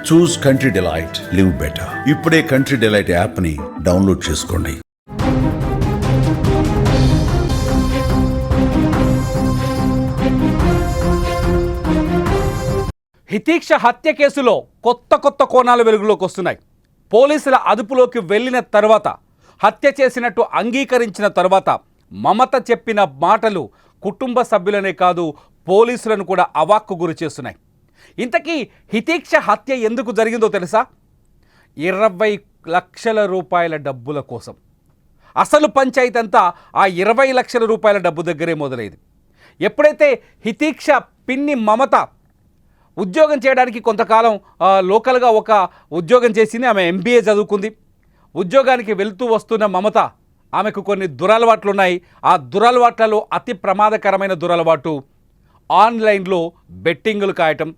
చూస్ country delight, live better. ఇప్పుడే country delight యాప్ని download చేసుకోండి. హితీక్ష హత్య కేసులో కొత్త కోణాలు వెలుగులోకి వస్తున్నాయి. పోలీసుల అదుపులోకి వెళ్ళిన తర్వాత, హత్య చేసినట్టు అంగీకరించిన తర్వాత మమత చెప్పిన మాటలు కుటుంబ సభ్యులనే కాదు పోలీసులను కూడా అవాక్కు గురి చేస్తున్నాయి. ఇంతకీ హితీక్ష హత్య ఎందుకు జరిగిందో తెలుసా? 20 లక్షల రూపాయల డబ్బుల కోసం. అసలు పంచాయతీ అంతా ఆ 20 లక్షల రూపాయల డబ్బు దగ్గరే మొదలైంది. ఎప్పుడైతే హితీక్ష పిన్ని మమత ఉద్యోగం చేయడానికి కొంతకాలం లోకల్గా ఒక ఉద్యోగం చేసింది. ఆమె MBA చదువుకుంది. ఉద్యోగానికి వెళ్తూ వస్తున్న మమత, ఆమెకు కొన్ని దురలవాట్లు ఉన్నాయి. ఆ దురలవాట్లలో అతి ప్రమాదకరమైన దురలవాటు ఆన్లైన్లో బెట్టింగులు కాయటం,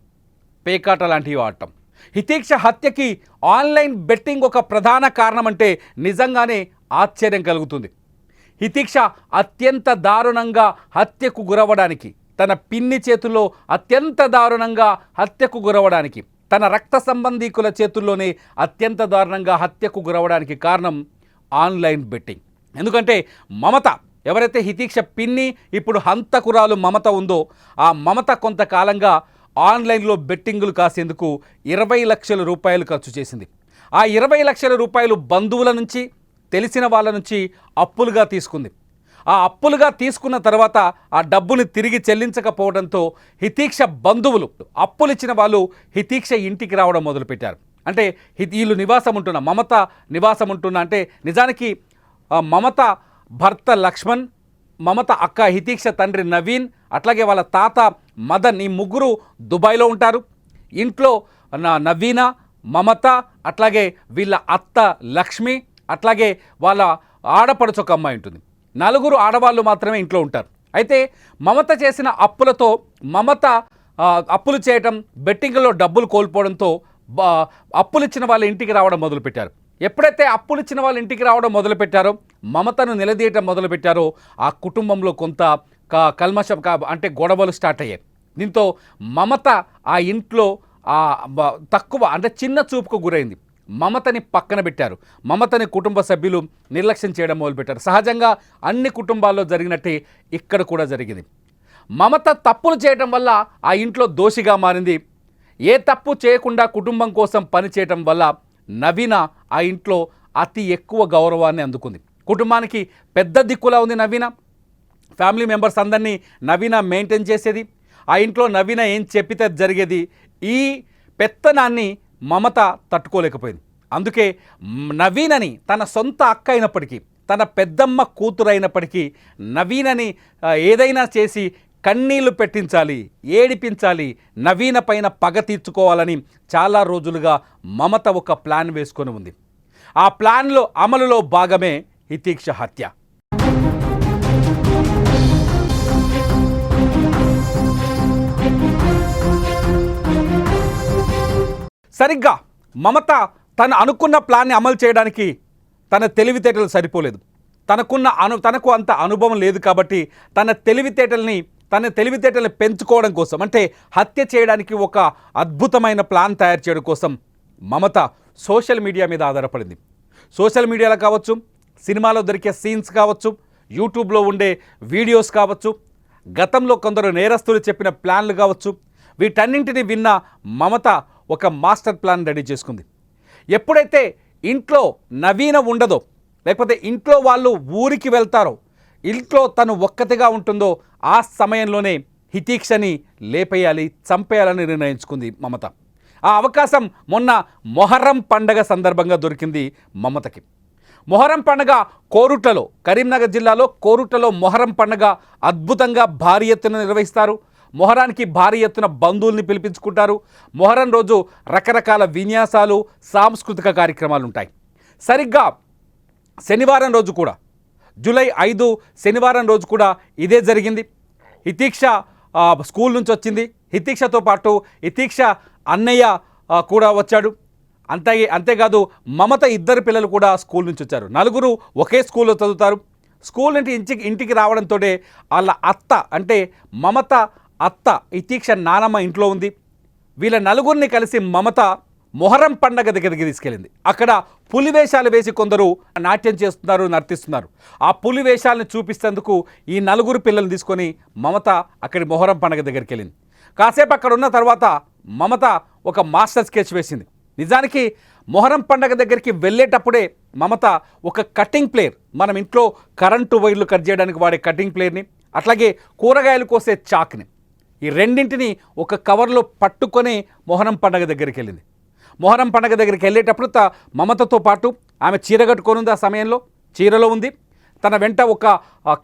పేకాట లాంటివి ఆడటం. హితీక్ష హత్యకి ఆన్లైన్ బెట్టింగ్ ఒక ప్రధాన కారణం అంటే నిజంగానే ఆశ్చర్యం కలుగుతుంది. హితీక్ష అత్యంత దారుణంగా హత్యకు గురవడానికి, తన పిన్ని చేతుల్లో అత్యంత దారుణంగా హత్యకు గురవడానికి, తన రక్త సంబంధీకుల చేతుల్లోనే అత్యంత దారుణంగా హత్యకు గురవడానికి కారణం ఆన్లైన్ బెట్టింగ్. ఎందుకంటే మమత, ఎవరైతే హితీక్ష పిన్ని ఇప్పుడు హంతకురాలు మమత ఉందో, ఆ మమత కొంతకాలంగా ఆన్లైన్లో బెట్టింగులు కాసేందుకు 20 లక్షల రూపాయలు ఖర్చు చేసింది. ఆ 20 లక్షల రూపాయలు బంధువుల నుంచి, తెలిసిన వాళ్ళ నుంచి అప్పులుగా తీసుకుంది. ఆ అప్పులుగా తీసుకున్న తర్వాత ఆ డబ్బుని తిరిగి చెల్లించకపోవడంతో హితీక్ష బంధువులు, అప్పులు ఇచ్చిన వాళ్ళు హితీక్ష ఇంటికి రావడం మొదలుపెట్టారు. అంటే వీళ్ళు నివాసం ఉంటున్న, మమత నివాసం ఉంటున్న, అంటే నిజానికి మమత భర్త లక్ష్మణ్, మమత అక్క హితీక్ష తండ్రి నవీన్, అట్లాగే వాళ్ళ తాత మదన్, ఈ ముగ్గురు దుబాయ్లో ఉంటారు. ఇంట్లో నవీన, మమత, అట్లాగే వీళ్ళ అత్త లక్ష్మి, అట్లాగే వాళ్ళ ఆడపడుచు ఒక అమ్మాయి ఉంటుంది. 4 ఆడవాళ్ళు మాత్రమే ఇంట్లో ఉంటారు. అయితే మమత చేసిన అప్పులతో, మమత అప్పులు చేయటం, బెట్టింగ్లో డబ్బులు కోల్పోవడంతో అప్పులు ఇచ్చిన వాళ్ళ ఇంటికి రావడం మొదలుపెట్టారు. ఎప్పుడైతే అప్పులు ఇచ్చిన వాళ్ళ ఇంటికి రావడం మొదలుపెట్టారో, మమతను నిలదీయటం మొదలుపెట్టారో, ఆ కుటుంబంలో కొంత కల్మషం అంటే గొడవలు స్టార్ట్ అయ్యాయి. దీంతో మమత ఆ ఇంట్లో తక్కువ, అంటే చిన్న చూపుకు గురైంది. మమతని పక్కన పెట్టారు. మమతని కుటుంబ సభ్యులు నిర్లక్ష్యం చేయడం మొదలుపెట్టారు. సహజంగా అన్ని కుటుంబాల్లో జరిగినట్టే ఇక్కడ కూడా జరిగింది. మమత తప్పులు చేయడం వల్ల ఆ ఇంట్లో దోషిగా మారింది. ఏ తప్పు చేయకుండా కుటుంబం కోసం పనిచేయటం వల్ల నవీన ఆ ఇంట్లో అతి ఎక్కువ గౌరవాన్ని అందుకుంది. కుటుంబానికి పెద్ద దిక్కులా ఉంది నవీన. ఫ్యామిలీ మెంబర్స్ అందరినీ నవీన మెయింటైన్ చేసేది. ఆ ఇంట్లో నవీన ఏం చెప్పితే జరిగేది. ఈ పెత్తనాన్ని మమత తట్టుకోలేకపోయింది. అందుకే నవీనని తన సొంత అక్క అయినప్పటికీ, తన పెద్దమ్మ కూతురు అయినప్పటికీ నవీనని ఏదైనా చేసి కన్నీళ్లు పెట్టించాలి, ఏడిపించాలి, నవీన పైన పగ తీర్చుకోవాలని చాలా రోజులుగా మమత ఒక ప్లాన్ వేసుకొని ఉంది. ఆ ప్లాన్లో అమలులో భాగమే హితీక్ష హత్య. సరిగ్గా మమత తను అనుకున్న ప్లాన్ని అమలు చేయడానికి తన తెలివితేటలు సరిపోలేదు. తనకు అంత అనుభవం లేదు కాబట్టి తన తెలివితేటల్ని పెంచుకోవడం కోసం, అంటే హత్య చేయడానికి ఒక అద్భుతమైన ప్లాన్ తయారు చేయడం కోసం మమత సోషల్ మీడియా మీద ఆధారపడింది. సోషల్ మీడియాలో కావచ్చు, సినిమాలో దొరికే సీన్స్ కావచ్చు, యూట్యూబ్లో ఉండే వీడియోస్ కావచ్చు, గతంలో కొందరు నేరస్తులు చెప్పిన ప్లాన్లు కావచ్చు, వీటన్నింటినీ విన్న మమత ఒక మాస్టర్ ప్లాన్ రెడీ చేసుకుంది. ఎప్పుడైతే ఇంట్లో నవీన ఉండదో, లేకపోతే ఇంట్లో వాళ్ళు ఊరికి వెళ్తారో, ఇంట్లో తను ఒక్కతిగా ఉంటుందో, ఆ సమయంలోనే హితీక్షని లేపేయాలి, చంపేయాలని నిర్ణయించుకుంది మమత. ఆ అవకాశం మొన్న మొహర్రం పండగ సందర్భంగా దొరికింది మమతకి. మొహర్రం పండగ కోరుట్లలో, కరీంనగర్ జిల్లాలో కోరుట్లలో మొహర్రం పండగ అద్భుతంగా భారీ ఎత్తున నిర్వహిస్తారు. మొహరానికి భారీ ఎత్తున బంధువుల్ని పిలిపించుకుంటారు. మొహరం రోజు రకరకాల విన్యాసాలు, సాంస్కృతిక కార్యక్రమాలు ఉంటాయి. సరిగ్గా శనివారం రోజు కూడా, జూలై 5 శనివారం రోజు కూడా ఇదే జరిగింది. హితీక్ష స్కూల్ నుంచి వచ్చింది. హితీక్షతో పాటు హితీక్ష అన్నయ్య కూడా వచ్చాడు. అంతేకాదు మమత ఇద్దరు పిల్లలు కూడా స్కూల్ నుంచి వచ్చారు. 4 ఒకే స్కూల్లో చదువుతారు. స్కూల్ నుండి ఇంటికి రావడంతో వాళ్ళ అత్త, అంటే మమత అత్త హితీక్ష నానమ్మ ఇంట్లో ఉంది. వీళ్ళ 4 కలిసి మమత మొహరం పండగ దగ్గరికి తీసుకెళ్ళింది. అక్కడ పులి వేషాలు వేసి కొందరు నాట్యం చేస్తున్నారు, నర్తిస్తున్నారు. ఆ పులి వేషాలను చూపిస్తేందుకు ఈ నలుగురు పిల్లల్ని తీసుకొని మమత అక్కడి మొహరం పండగ దగ్గరికి వెళ్ళింది. కాసేపు అక్కడ ఉన్న తర్వాత మమత ఒక మాస్టర్ స్కెచ్ వేసింది. నిజానికి మొహరం పండగ దగ్గరికి వెళ్ళేటప్పుడే మమత ఒక కటింగ్ ప్లేయర్, మనం ఇంట్లో కరెంటు వైర్లు కట్ చేయడానికి వాడే కటింగ్ ప్లేయర్ని, అట్లాగే కూరగాయలు కోసే చాక్ని, ఈ రెండింటిని ఒక కవర్లో పట్టుకొని మొహరం పండగ దగ్గరికి వెళ్ళింది. మొహరం పండగ దగ్గరికి వెళ్ళేటప్పుడు మమతతో పాటు ఆమె చీర కట్టుకొని ఉంది. ఆ సమయంలో చీరలో ఉంది. తన వెంట ఒక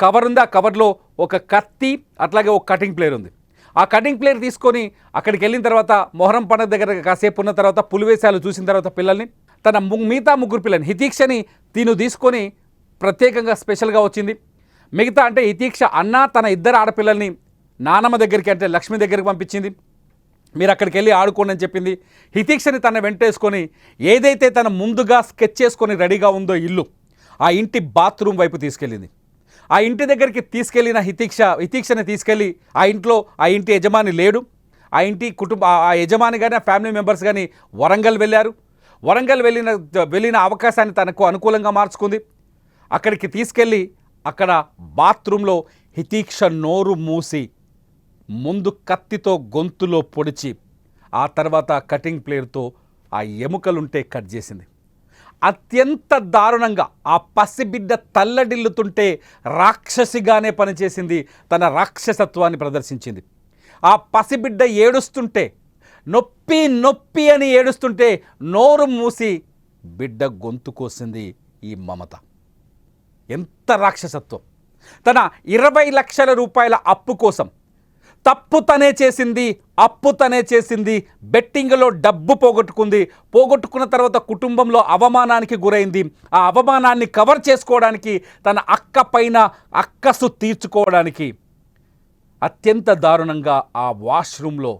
కవర్ ఉంది. ఆ కవర్లో ఒక కత్తి అట్లాగే ఒక కటింగ్ ప్లేయర్ ఉంది. ఆ కటింగ్ ప్లేయర్ తీసుకొని అక్కడికి వెళ్ళిన తర్వాత మొహరం పండగ దగ్గర కాసేపు ఉన్న తర్వాత పులివేశాలు చూసిన తర్వాత పిల్లల్ని, తన మిగతా ముగ్గురు పిల్లల్ని, హితీక్షని తీసుకొని ప్రత్యేకంగా స్పెషల్గా వచ్చింది. మిగతా అంటే హితీక్ష అన్న తన ఇద్దరు ఆడపిల్లల్ని నానమ్మ దగ్గరికి అంటే లక్ష్మి దగ్గరికి పంపించింది. మీరు అక్కడికి వెళ్ళి ఆడుకోండి అని చెప్పింది. హితీక్షని తన వెంటేసుకొని ఏదైతే తన ముందుగా స్కెచ్ చేసుకొని రెడీగా ఉందో ఇల్లు, ఆ ఇంటి బాత్రూమ్ వైపు తీసుకెళ్ళింది. ఆ ఇంటి దగ్గరికి తీసుకెళ్ళిన హితీక్షని తీసుకెళ్ళి ఆ ఇంటి యజమాని లేడు. ఆ ఇంటి ఆ యజమాని కానీ ఆ ఫ్యామిలీ మెంబర్స్ కానీ వరంగల్ వెళ్ళారు. వరంగల్ వెళ్ళిన అవకాశాన్ని తనకు అనుకూలంగా మార్చుకుంది. అక్కడికి తీసుకెళ్ళి అక్కడ బాత్రూంలో హితీక్ష నోరు మూసి ముందు కత్తితో గొంతులో పొడిచి ఆ తర్వాత కటింగ్ ప్లేయర్తో ఆ ఎముకలుంటే కట్ చేసింది. అత్యంత దారుణంగా ఆ పసిబిడ్డ తల్లడిల్లుతుంటే రాక్షసిగానే పనిచేసింది. తన రాక్షసత్వాన్ని ప్రదర్శించింది. ఆ పసిబిడ్డ ఏడుస్తుంటే నొప్పి నొప్పి అని ఏడుస్తుంటే నోరు మూసి బిడ్డ గొంతు కోసింది ఈ మమత. ఎంత రాక్షసత్వం! తన 20 లక్షల రూపాయల అప్పు కోసం తప్పు తనే చేసింది, అప్పు తనే చేసింది, బెట్టింగ్లో డబ్బు పోగొట్టుకున్న తర్వాత కుటుంబంలో అవమానానికి గురైంది. ఆ అవమానాన్ని కవర్ చేసుకోవడానికి, తన అక్క పైన అక్కసు తీర్చుకోవడానికి అత్యంత దారుణంగా ఆ వాష్రూమ్లో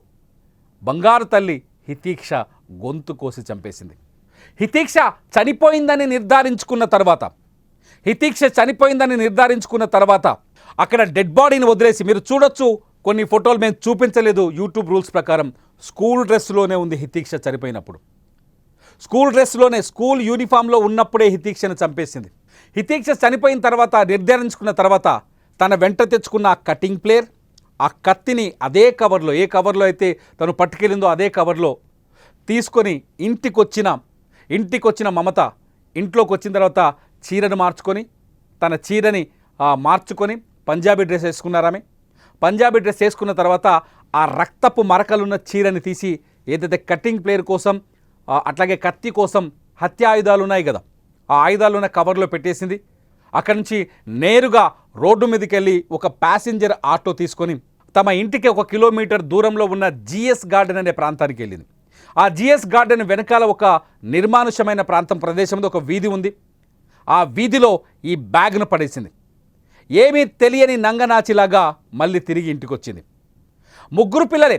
బంగారు తల్లి హితీక్ష గొంతు కోసి చంపేసింది. హితీక్ష చనిపోయిందని నిర్ధారించుకున్న తర్వాత అక్కడ డెడ్ బాడీని వదిలేసి, మీరు చూడొచ్చు కొన్ని ఫోటోలు మేము చూపించలేదు యూట్యూబ్ రూల్స్ ప్రకారం, స్కూల్ డ్రెస్లోనే ఉంది హితీక్ష చనిపోయినప్పుడు. స్కూల్ డ్రెస్లోనే, స్కూల్ యూనిఫామ్లో ఉన్నప్పుడే హితీక్షను చంపేసింది. హితీక్ష చనిపోయిన తర్వాత నిర్ధారించుకున్న తర్వాత తన వెంట తెచ్చుకున్న ఆ కటింగ్ ప్లేయర్, ఆ కత్తిని అదే కవర్లో, ఏ కవర్లో అయితే తను పట్టుకెళ్ళిందో అదే కవర్లో తీసుకొని ఇంటికి వచ్చిన మమత ఇంట్లోకి వచ్చిన తర్వాత చీరను మార్చుకొని, తన చీరని మార్చుకొని పంజాబీ డ్రెస్ వేసుకున్నారామె. పంజాబీ డ్రెస్ వేసుకున్న తర్వాత ఆ రక్తపు మరకలున్న చీరని తీసి ఏదైతే కటింగ్ ప్లేయర్ కోసం అట్లాగే కత్తి కోసం హత్య ఆయుధాలు ఉన్నాయి కదా, ఆ ఆయుధాలు ఉన్న కవర్లో పెట్టేసింది. అక్కడి నుంచి నేరుగా రోడ్డు మీదకి వెళ్ళి ఒక ప్యాసింజర్ ఆటో తీసుకొని తమ ఇంటికి 1 కిలోమీటర్ దూరంలో ఉన్న జిఎస్ గార్డెన్ అనే ప్రాంతానికి వెళ్ళింది. ఆ జిఎస్ గార్డెన్ వెనకాల ఒక నిర్మానుషమైన ప్రదేశంలో ఒక వీధి ఉంది. ఆ వీధిలో ఈ బ్యాగ్ను పడేసింది. ఏమీ తెలియని నంగనాచిలాగా మళ్ళీ తిరిగి ఇంటికి వచ్చింది. ముగ్గురు పిల్లలే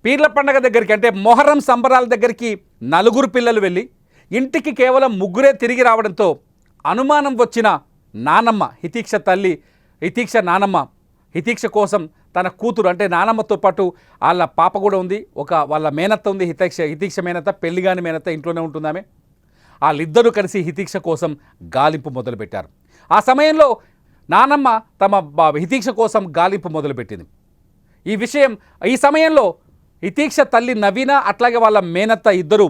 పీర్ల పండగ దగ్గరికి, అంటే మొహరం సంబరాల దగ్గరికి 4 పిల్లలు వెళ్ళి ఇంటికి కేవలం 3 తిరిగి రావడంతో అనుమానం వచ్చిన నానమ్మ, హితీక్ష నానమ్మ హితీక్ష కోసం తన కూతురు, అంటే నానమ్మతో పాటు వాళ్ళ పాప కూడా ఉంది, వాళ్ళ మేనత్త ఉంది, హితీక్ష మేనత్త, పెళ్లిగాని మేనత్త ఇంట్లోనే ఉంటుంది ఆమె. వాళ్ళిద్దరూ కలిసి హితీక్ష కోసం గాలింపు మొదలుపెట్టారు. ఆ సమయంలో నానమ్మ తమ హితీక్ష కోసం గాలింపు మొదలుపెట్టింది. ఈ సమయంలో హితీక్ష తల్లి నవీన అట్లాగే వాళ్ళ మేనత్త ఇద్దరు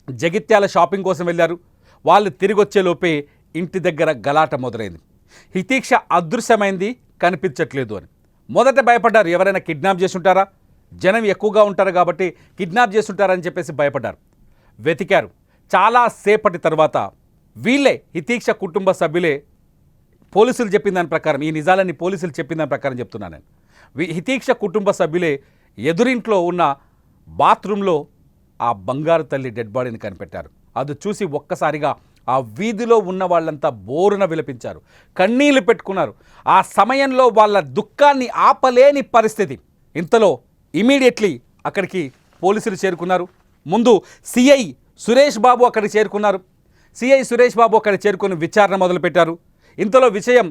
జగిత్యాల షాపింగ్ కోసం వెళ్ళారు. వాళ్ళు తిరిగి వచ్చేలోపే ఇంటి దగ్గర గలాట మొదలైంది. హితీక్ష అదృశ్యమైంది, కనిపించట్లేదు అని మొదట భయపడ్డారు. ఎవరైనా కిడ్నాప్ చేసి ఉంటారా, జనం ఎక్కువగా ఉంటారు కాబట్టి కిడ్నాప్ చేసి ఉంటారని చెప్పేసి భయపడ్డారు. వెతికారు. చాలా సేపటి తర్వాత వీళ్ళే, హితీక్ష కుటుంబ సభ్యులే, పోలీసులు చెప్పిన దాని ప్రకారం, ఈ నిజాలన్నీ పోలీసులు చెప్పిన దాని ప్రకారం చెప్తున్నాను నేను, హితీక్ష కుటుంబ సభ్యులే ఎదురింట్లో ఉన్న బాత్రూంలో ఆ బంగారు తల్లి డెడ్ బాడీని కనిపెట్టారు. అది చూసి ఒక్కసారిగా ఆ వీధిలో ఉన్న వాళ్ళంతా బోరున విలపించారు, కన్నీళ్లు పెట్టుకున్నారు. ఆ సమయంలో వాళ్ళ దుఃఖాన్ని ఆపలేని పరిస్థితి. ఇంతలో ఇమీడియట్లీ అక్కడికి పోలీసులు చేరుకున్నారు. ముందు సిఐ సురేష్ బాబు అక్కడికి చేరుకున్నారు. సిఐ సురేష్ బాబు అక్కడికి చేరుకొని విచారణ మొదలుపెట్టారు. ఇంతలో విషయం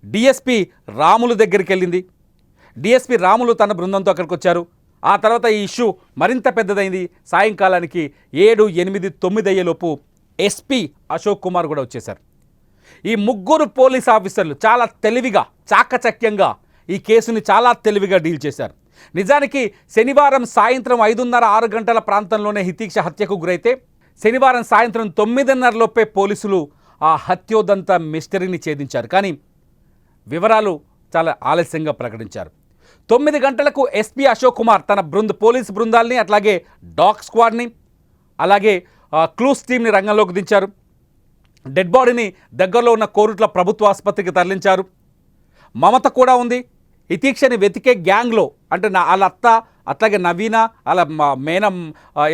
డిఎస్పి రాములు దగ్గరికి వెళ్ళింది. డిఎస్పి రాములు తన బృందంతో అక్కడికి వచ్చారు. ఆ తర్వాత ఈ ఇష్యూ మరింత పెద్దదైంది. సాయంకాలానికి 7, 8, 9 అయ్యేలోపు ఎస్పీ అశోక్ కుమార్ కూడా వచ్చేశారు. ఈ ముగ్గురు పోలీస్ ఆఫీసర్లు చాలా తెలివిగా, చాకచక్యంగా ఈ కేసుని చాలా తెలివిగా డీల్ చేశారు. నిజానికి శనివారం సాయంత్రం 5:30, 6 గంటల ప్రాంతంలోనే హితీక్ష హత్యకు గురైతే శనివారం సాయంత్రం 9:30 లోపే పోలీసులు ఆ హత్యోదంత మిస్టరీని ఛేదించారు. కానీ వివరాలు చాలా ఆలస్యంగా ప్రకటించారు. 9 గంటలకు ఎస్పీ అశోక్ కుమార్ తన పోలీసు బృందాల్ని, అట్లాగే డాగ్ స్క్వాడ్ని, అలాగే క్లూస్ టీమ్ని రంగంలోకి దించారు. డెడ్ బాడీని దగ్గరలో ఉన్న కోరుట్ల ప్రభుత్వ ఆసుపత్రికి తరలించారు. మమత కూడా ఉంది. హితీక్షని వెతికే గ్యాంగ్లో అంటే వాళ్ళ అత్త, అట్లాగే నవీన, అలా మేనం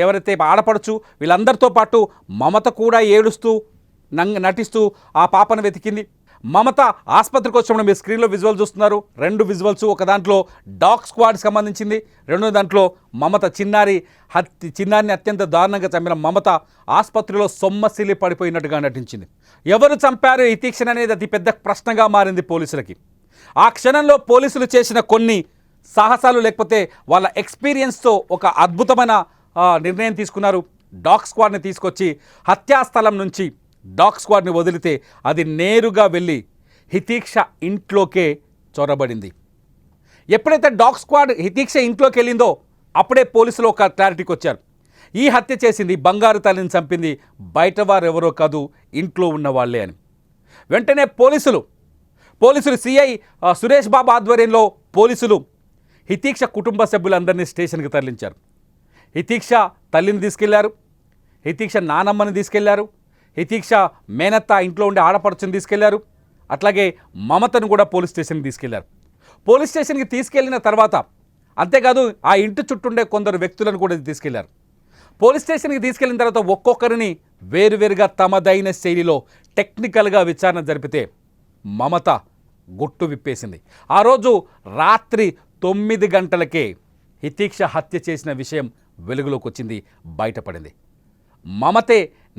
ఎవరైతే ఆడపడుచు, వీళ్ళందరితో పాటు మమత కూడా ఏడుస్తూ నటిస్తూ ఆ పాపను వెతికింది. మమత ఆసుపత్రికి వచ్చినప్పుడు మీరు స్క్రీన్లో విజువల్ చూస్తున్నారు. 2 విజువల్స్, ఒక దాంట్లో డాగ్ స్క్వాడ్కి సంబంధించింది, రెండో దాంట్లో మమత చిన్నారిని అత్యంత దారుణంగా చంపిన మమత ఆసుపత్రిలో సొమ్మసిల్లి పడిపోయినట్టుగా నటించింది. ఎవరు చంపారు హితీక్షణ అనేది అతి పెద్ద ప్రశ్నగా మారింది పోలీసులకి. ఆ క్షణంలో పోలీసులు చేసిన కొన్ని సాహసాలు, లేకపోతే వాళ్ళ ఎక్స్పీరియన్స్తో ఒక అద్భుతమైన నిర్ణయం తీసుకున్నారు. డాగ్ స్క్వాడ్ని తీసుకొచ్చి హత్యాస్థలం నుంచి డాగ్ స్క్వాడ్ని వదిలితే అది నేరుగా వెళ్ళి హితీక్ష ఇంట్లోకే చొరబడింది. ఎప్పుడైతే డాగ్ స్క్వాడ్ హితీక్ష ఇంట్లోకి వెళ్ళిందో అప్పుడే పోలీసులు ఒక క్లారిటీకి వచ్చారు. ఈ హత్య చేసింది, బంగారు తల్లిని చంపింది బయట వారు ఎవరో కాదు, ఇంట్లో ఉన్న వాళ్ళే అని. వెంటనే పోలీసులు సిఐ సురేష్ బాబు ఆధ్వర్యంలో పోలీసులు హితీక్ష కుటుంబ సభ్యులందరినీ స్టేషన్కి తరలించారు. హితీక్ష తల్లిని తీసుకెళ్లారు, హితీక్ష నానమ్మని తీసుకెళ్లారు, హితీక్ష మేనత్త ఇంట్లో ఉండే ఆడపడుచుని తీసుకెళ్లారు, అట్లాగే మమతను కూడా పోలీస్ స్టేషన్కి తీసుకెళ్లారు. పోలీస్ స్టేషన్కి తీసుకెళ్లిన తర్వాత అంతేకాదు ఆ ఇంటి చుట్టూండే కొందరు వ్యక్తులను కూడా తీసుకెళ్లారు. పోలీస్ స్టేషన్కి తీసుకెళ్లిన తర్వాత ఒక్కొక్కరిని వేరువేరుగా తమదైన శైలిలో టెక్నికల్గా విచారణ జరిపితే మమత గుట్టు విప్పేసింది. ఆ రోజు రాత్రి 9 గంటలకే హితీక్ష హత్య చేసిన విషయం వెలుగులోకి వచ్చింది, బయటపడింది. మమతే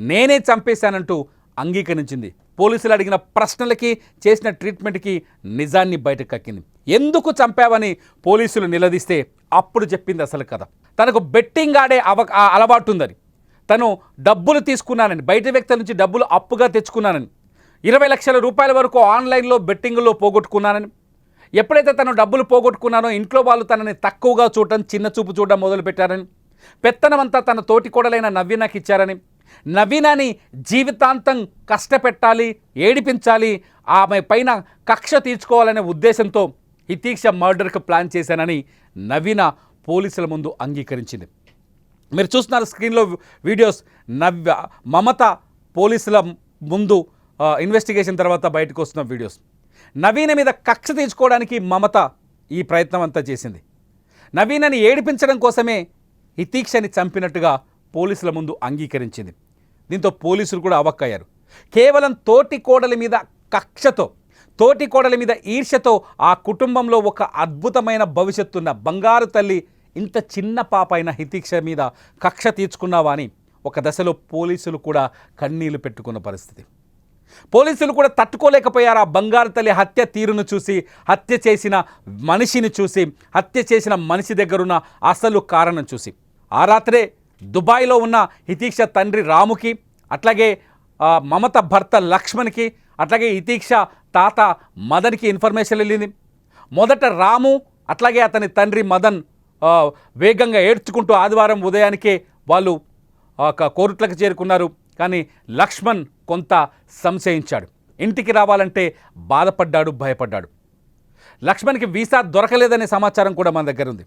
నేనే చంపేశానంటూ అంగీకరించింది. పోలీసులు అడిగిన ప్రశ్నలకి, చేసిన ట్రీట్మెంట్కి నిజాన్ని బయటకు కక్కింది. ఎందుకు చంపావని పోలీసులు నిలదీస్తే అప్పుడు చెప్పింది అసలు కథ. తనకు బెట్టింగ్ ఆడే అలవాటు ఉందని, తను డబ్బులు తీసుకున్నానని, బయట వ్యక్తుల నుంచి డబ్బులు అప్పుగా తెచ్చుకున్నానని, 20 లక్షల రూపాయల వరకు ఆన్లైన్లో బెట్టింగ్లో పోగొట్టుకున్నానని, ఎప్పుడైతే తను డబ్బులు పోగొట్టుకున్నానో ఇంట్లో వాళ్ళు తనని తక్కువగా చూడటం, చిన్న చూపు చూడడం మొదలుపెట్టారని, పెత్తనమంతా తన తోటి కోడలైన నవీనకి ఇచ్చారని, నవీనాని జీవితాంతం కష్టపెట్టాలి, ఏడిపించాలి, ఆమె పైన కక్ష తీర్చుకోవాలనే ఉద్దేశంతో హితీక్ష మర్డర్కి ప్లాన్ చేశానని నవీన పోలీసుల ముందు అంగీకరించింది. మీరు చూస్తున్నారు స్క్రీన్లో వీడియోస్. మమత పోలీసుల ముందు ఇన్వెస్టిగేషన్ తర్వాత బయటకు వస్తున్న వీడియోస్. నవీన మీద కక్ష తీర్చుకోవడానికి మమత ఈ ప్రయత్నం అంతా చేసింది. నవీనని ఏడిపించడం కోసమే హితీక్షని చంపినట్టుగా పోలీసుల ముందు అంగీకరించింది. దీంతో పోలీసులు కూడా అవాక్కయ్యారు. కేవలం తోటి కోడలి మీద కక్షతో, తోటి కోడలి మీద ఈర్ష్యతో ఆ కుటుంబంలో ఒక అద్భుతమైన భవిష్యత్తున్న బంగారు తల్లి ఇంత చిన్న పాప అయిన హితీక్ష మీద కక్ష తీర్చుకున్నావా అని ఒక దశలో పోలీసులు కూడా కన్నీళ్లు పెట్టుకున్న పరిస్థితి. పోలీసులు కూడా తట్టుకోలేకపోయారు. ఆ బంగారు తల్లి హత్య తీరును చూసి, హత్య చేసిన మనిషిని చూసి, హత్య చేసిన మనిషి దగ్గరున్న అసలు కారణం చూసి. ఆ రాత్రే దుబాయ్లో ఉన్న హితీక్ష తండ్రి రాముకి, అట్లాగే మమత భర్త లక్ష్మణ్కి, అట్లాగే హితీక్ష తాత మదన్కి ఇన్ఫర్మేషన్ వెళ్ళింది. మొదట రాము అట్లాగే అతని తండ్రి మదన్ వేగంగా ఏడ్చుకుంటూ ఆదివారం ఉదయానికే వాళ్ళు కోరుట్లకు చేరుకున్నారు. కానీ లక్ష్మణ్ కొంత సంశయించాడు. ఇంటికి రావాలంటే బాధపడ్డాడు, భయపడ్డాడు. లక్ష్మణ్కి వీసా దొరకలేదనే సమాచారం కూడా మన దగ్గర ఉంది.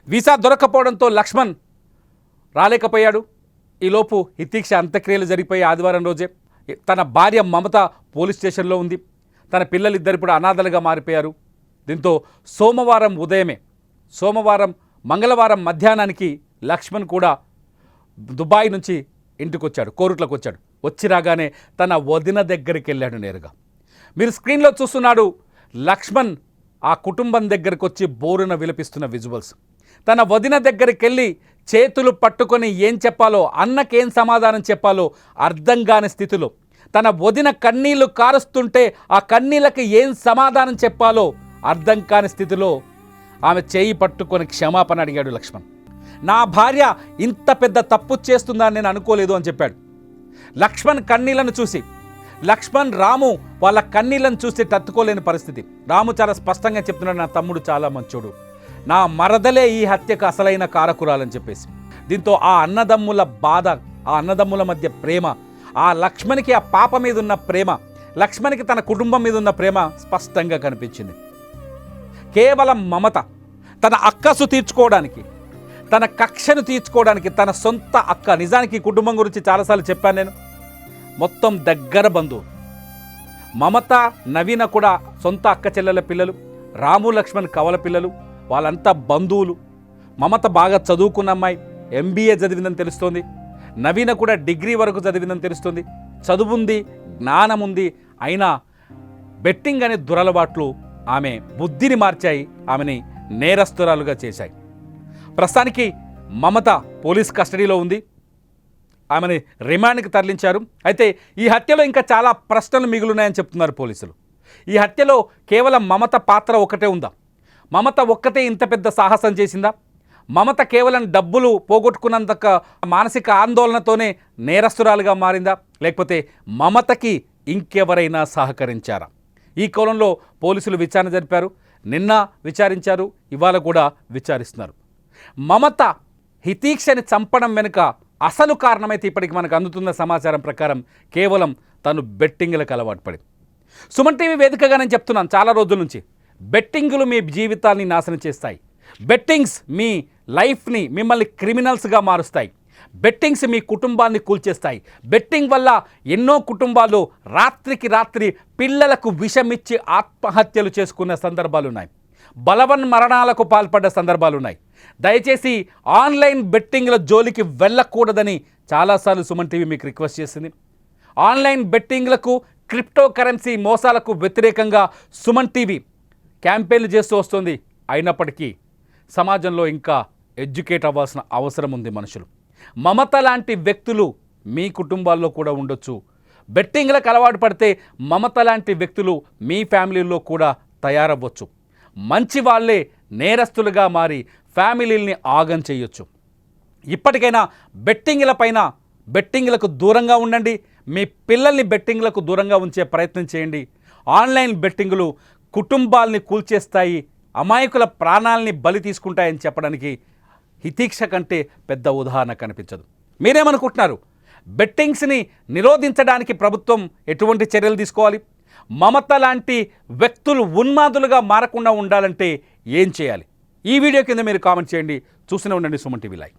వీసా దొరకపోవడంతో లక్ష్మణ్ రాలేకపోయాడు. ఈలోపు హితీక్ష అంత్యక్రియలు జరిగిపోయి ఆదివారం రోజే తన భార్య మమత పోలీస్ స్టేషన్లో ఉంది. తన పిల్లలిద్దరు ఇప్పుడు అనాథలుగా మారిపోయారు. దీంతో మంగళవారం మధ్యాహ్నానికి లక్ష్మణ్ కూడా దుబాయ్ నుంచి ఇంటికి వచ్చాడు, కోరుట్లకు వచ్చాడు. వచ్చి రాగానే తన వదిన దగ్గరికి వెళ్ళాడు నేరుగా. మీరు స్క్రీన్లో చూస్తున్నాడు లక్ష్మణ్ ఆ కుటుంబం దగ్గరికి వచ్చి బోరున విలపిస్తున్న విజువల్స్. తన వదిన దగ్గరికి వెళ్ళి చేతులు పట్టుకొని ఏం చెప్పాలో, అన్నకేం సమాధానం చెప్పాలో అర్థం కాని స్థితిలో, తన వదిన కన్నీళ్లు కారుస్తుంటే ఆ కన్నీళ్ళకి ఏం సమాధానం చెప్పాలో అర్థం కాని స్థితిలో ఆమె చేయి పట్టుకొని క్షమాపణ అడిగాడు లక్ష్మణ్. నా భార్య ఇంత పెద్ద తప్పు చేస్తుందని నేను అనుకోలేదు అని చెప్పాడు. లక్ష్మణ్ కన్నీళ్లను చూసి రాము వాళ్ళ కన్నీళ్లను చూసి తట్టుకోలేని పరిస్థితి. రాము చాలా స్పష్టంగా చెప్తున్నాడు, నా తమ్ముడు చాలా మంచోడు, నా మరదలే ఈ హత్యకు అసలైన కారకురాలని చెప్పేసి. దీంతో ఆ అన్నదమ్ముల బాధ, ఆ అన్నదమ్ముల మధ్య ప్రేమ, ఆ లక్ష్మణ్కి ఆ పాప మీద ఉన్న ప్రేమ, లక్ష్మణ్కి తన కుటుంబం మీద ఉన్న ప్రేమ స్పష్టంగా కనిపించింది. కేవలం మమత తన అక్కసు తీర్చుకోవడానికి, తన కక్షను తీర్చుకోవడానికి, తన సొంత అక్క, నిజానికి ఈ కుటుంబం గురించి చాలాసార్లు చెప్పాను నేను, మొత్తం దగ్గర బంధువు. మమత నవీన కూడా సొంత అక్క చెల్లెల పిల్లలు, రాము లక్ష్మణ్ కవల పిల్లలు, వాళ్ళంతా బంధువులు. మమత బాగా చదువుకున్న అమ్మాయి, MBA చదివిందని తెలుస్తోంది. నవీన కూడా డిగ్రీ వరకు చదివిందని తెలుస్తుంది. చదువుంది, జ్ఞానం ఉంది, అయినా బెట్టింగ్ అనే దురలవాట్లు ఆమె బుద్ధిని మార్చాయి, ఆమెని నేరస్తురాలుగా చేశాయి. ప్రస్తుతానికి మమత పోలీస్ కస్టడీలో ఉంది, ఆమెని రిమాండ్కి తరలించారు. అయితే ఈ హత్యలో ఇంకా చాలా ప్రశ్నలు మిగులున్నాయని చెప్తున్నారు పోలీసులు. ఈ హత్యలో కేవలం మమత పాత్ర ఒకటే ఉందా? మమత ఒక్కతే ఇంత పెద్ద సాహసం చేసిందా? మమత కేవలం డబ్బులు పోగొట్టుకున్నంత మానసిక ఆందోళనతోనే నేరస్తురాలుగా మారిందా? లేకపోతే మమతకి ఇంకెవరైనా సహకరించారా? ఈ కోణంలో పోలీసులు విచారణ జరిపారు. నిన్న విచారించారు, ఇవాళ కూడా విచారిస్తున్నారు. మమత హితీక్షని చంపడం వెనుక అసలు కారణమైతే ఇప్పటికి మనకు అందుతున్న సమాచారం ప్రకారం కేవలం తను బెట్టింగ్లకు అలవాటు పడింది. సుమన్ టీవీ వేదికగా నేను చెప్తున్నాను చాలా రోజుల నుంచి, బెట్టింగులు మీ జీవితాన్ని నాశనం చేస్తాయి. బెట్టింగ్స్ మీ లైఫ్ని, మిమ్మల్ని క్రిమినల్స్గా మారుస్తాయి. బెట్టింగ్స్ మీ కుటుంబాన్ని కూల్చేస్తాయి. బెట్టింగ్ వల్ల ఎన్నో కుటుంబాలు రాత్రికి రాత్రి పిల్లలకు విషమిచ్చి ఆత్మహత్యలు చేసుకున్న సందర్భాలు ఉన్నాయి. బలవన్ మరణాలకు పాల్పడ్డ సందర్భాలు ఉన్నాయి. దయచేసి ఆన్లైన్ బెట్టింగ్ల జోలికి వెళ్ళకూడదని చాలాసార్లు సుమన్ టీవీ మీకు రిక్వెస్ట్ చేసింది. ఆన్లైన్ బెట్టింగ్లకు, క్రిప్టో కరెన్సీ మోసాలకు వ్యతిరేకంగా సుమన్ టీవీ క్యాంపెయిన్లు చేస్తూ వస్తుంది. అయినప్పటికీ సమాజంలో ఇంకా ఎడ్యుకేట్ అవ్వాల్సిన అవసరం ఉంది మనుషులు. మమత లాంటి వ్యక్తులు మీ కుటుంబాల్లో కూడా ఉండొచ్చు. బెట్టింగ్లకు అలవాటు పడితే మమత లాంటి వ్యక్తులు మీ ఫ్యామిలీల్లో కూడా తయారవ్వచ్చు. మంచి వాళ్ళే నేరస్తులుగా మారి ఫ్యామిలీల్ని ఆగం చేయొచ్చు. ఇప్పటికైనా బెట్టింగ్లకు దూరంగా ఉండండి. మీ పిల్లల్ని బెట్టింగ్లకు దూరంగా ఉంచే ప్రయత్నం చేయండి. ఆన్లైన్ బెట్టింగులు కుటుంబాల్ని కూల్చేస్తాయి, అమాయకుల ప్రాణాలని బలి తీసుకుంటాయని చెప్పడానికి హితీక్ష కంటే పెద్ద ఉదాహరణ కనిపించదు. మీరేమనుకుంటున్నారు? బెట్టింగ్స్ని నిరోధించడానికి ప్రభుత్వం ఎటువంటి చర్యలు తీసుకోవాలి? మమత లాంటి వ్యక్తులు ఉన్మాదులుగా మారకుండా ఉండాలంటే ఏం చేయాలి? ఈ వీడియో కింద మీరు కామెంట్ చేయండి. చూస్తూనే ఉండండి సుమన్ టీవీ లైవ్.